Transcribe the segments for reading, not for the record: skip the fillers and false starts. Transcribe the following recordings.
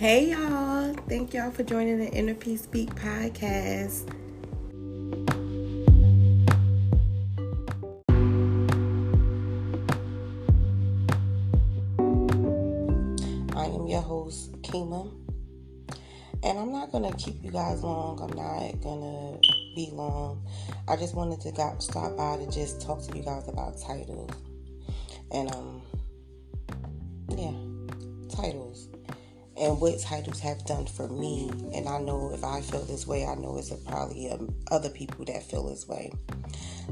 Hey y'all, thank y'all for joining the Inner Peace Speak podcast. I am your host, Kima, and I'm not going to keep you guys long. I'm not going to be long. I just wanted to stop by to just talk to you guys about titles. And, titles. And what titles have done for me. And I know if I feel this way, I know it's probably other people that feel this way.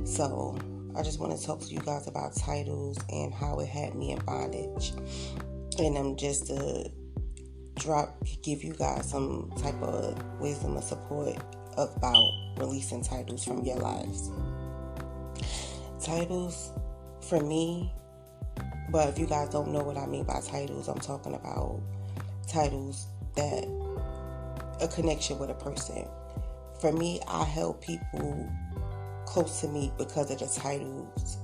So I just want to talk to you guys about titles and how it had me in bondage. And I'm just to give you guys some type of wisdom or support about releasing titles from your lives. Titles, for me, but if you guys don't know what I mean by titles, I'm talking about titles that a connection with a person. For me, I held people close to me because of the titles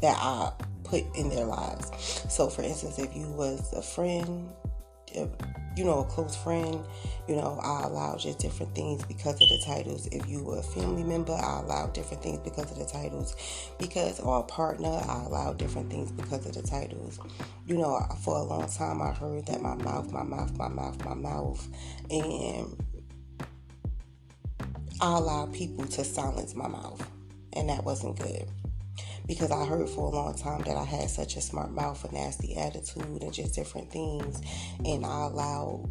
that I put in their lives. So for instance, if you was a friend, a close friend, I allowed just different things because of the titles. If you were a family member, I allowed different things because of the titles. Or a partner, I allowed different things because of the titles. For a long time, I heard that my mouth, and I allowed people to silence my mouth, and that wasn't good. Because I heard for a long time that I had such a smart mouth, a nasty attitude, and just different things. And I allowed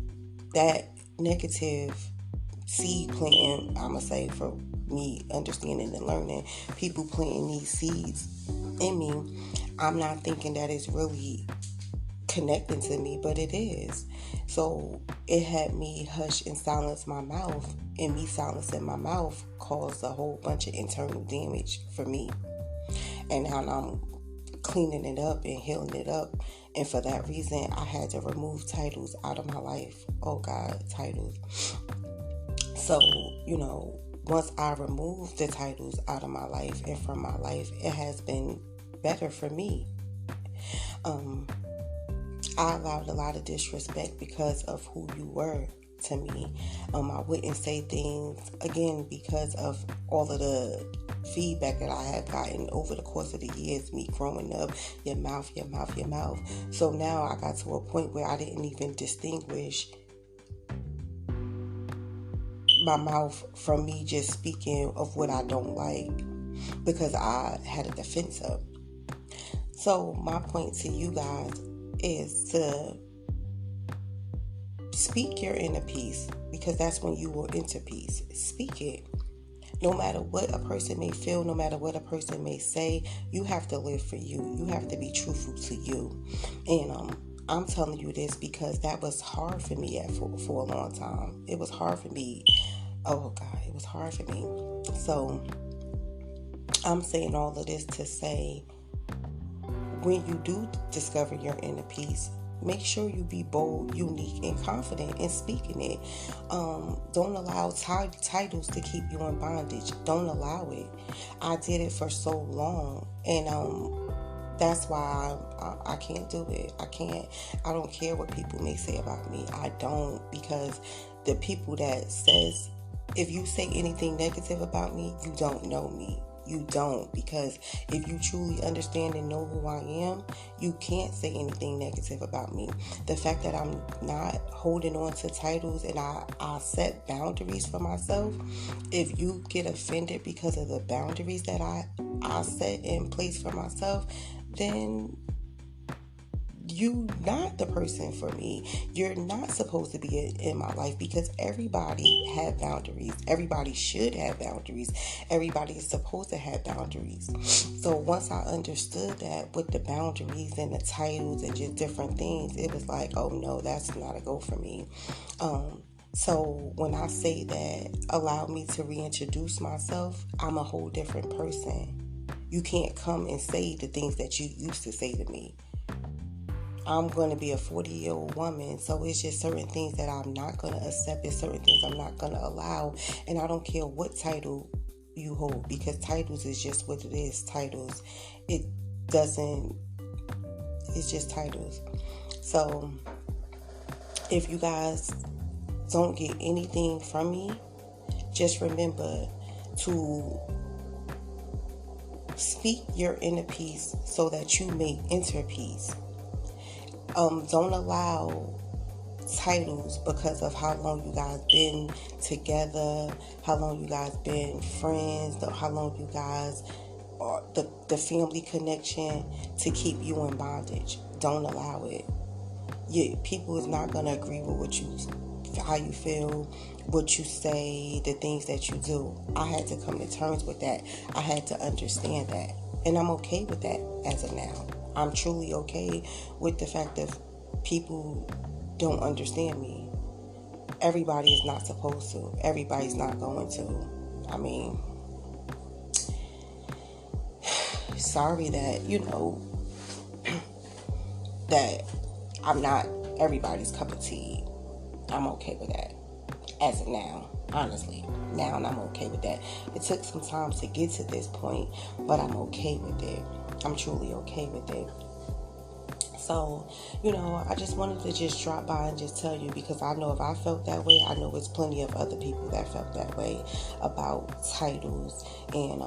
that negative seed planting, I'm going to say, for me understanding and learning, people planting these seeds in me. I'm not thinking that it's really connecting to me, but it is. So it had me hush and silence my mouth. And me silencing my mouth caused a whole bunch of internal damage for me. And now I'm cleaning it up and healing it up. And for that reason, I had to remove titles out of my life. Oh God, titles. So, once I removed the titles out of my life and from my life, it has been better for me. I allowed a lot of disrespect because of who you were to me. I wouldn't say things, again, because of all of the feedback that I have gotten over the course of the years, me growing up, your mouth. So now I got to a point where I didn't even distinguish my mouth from me just speaking of what I don't like, because I had a defense up. So my point to you guys is to speak your inner peace, because that's when you will enter peace. Speak it. No matter what a person may feel, no matter what a person may say, you have to live for you. You have to be truthful to you. And I'm telling you this because that was hard for me for a long time. It was hard for me. Oh God, it was hard for me. So I'm saying all of this to say, when you do discover your inner peace, make sure you be bold, unique, and confident in speaking it. Don't allow titles to keep you in bondage. Don't allow it. I did it for so long, and that's why I can't do it. I don't care what people may say about me. I don't, because the people that says, if you say anything negative about me, you don't know me. You don't, because if you truly understand and know who I am, you can't say anything negative about me. The fact that I'm not holding on to titles and I set boundaries for myself, if you get offended because of the boundaries that I set in place for myself, then you're not the person for me. You're not supposed to be in my life, because everybody have boundaries. Everybody should have boundaries. Everybody is supposed to have boundaries. So once I understood that with the boundaries and the titles and just different things, it was like, oh no, that's not a go for me. So when I say that, allow me to reintroduce myself, I'm a whole different person. You can't come and say the things that you used to say to me. I'm going to be a 40-year-old woman, so it's just certain things that I'm not going to accept and certain things I'm not going to allow. And I don't care what title you hold, because titles is just what it is. Titles. It's just titles. So If you guys don't get anything from me, just remember to speak your inner peace so that you may enter peace. Don't allow titles because of how long you guys been together, how long you guys been friends, how long you guys are, the family connection to keep you in bondage. Don't allow it. People is not going to agree with how you feel, what you say, the things that you do. I had to come to terms with that. I had to understand that. And I'm okay with that as of now. I'm truly okay with the fact that people don't understand me. Everybody is not supposed to. Everybody's not going to. I mean, sorry that, that I'm not everybody's cup of tea. I'm okay with that as of now, honestly. Now I'm okay with that. It took some time to get to this point, but I'm okay with it. I'm truly okay with it. So, I just wanted to just drop by and just tell you, because I know if I felt that way, I know there's plenty of other people that felt that way about titles and,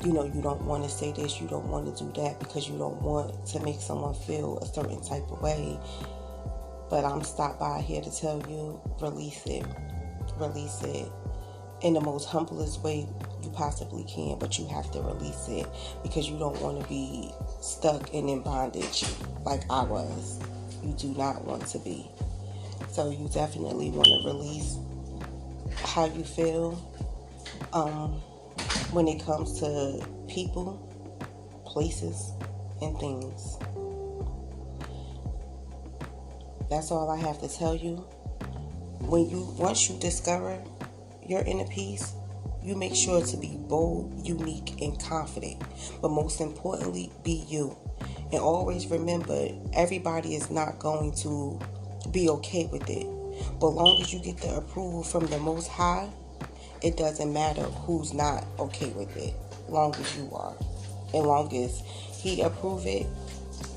you don't want to say this, you don't want to do that because you don't want to make someone feel a certain type of way. But I'm stopped by here to tell you, release it. Release it in the most humblest way you possibly can, but you have to release it because you don't want to be stuck and in bondage like I was. You do not want to be. So you definitely want to release how you feel when it comes to people, places, and things. That's all I have to tell you. Once you discover your inner peace, you make sure to be bold, unique, and confident. But most importantly, be you. And always remember, everybody is not going to be okay with it. But long as you get the approval from the Most High, it doesn't matter who's not okay with it. Long as you are. And long as He approve it,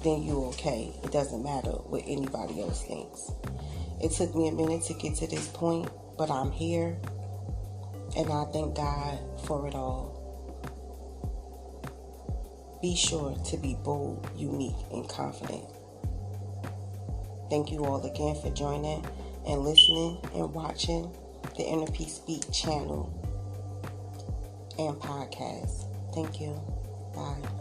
then you okay. It doesn't matter what anybody else thinks. It took me a minute to get to this point, but I'm here. And I thank God for it all. Be sure to be bold, unique, and confident. Thank you all again for joining and listening and watching the Inner Peace Speak channel and podcast. Thank you. Bye.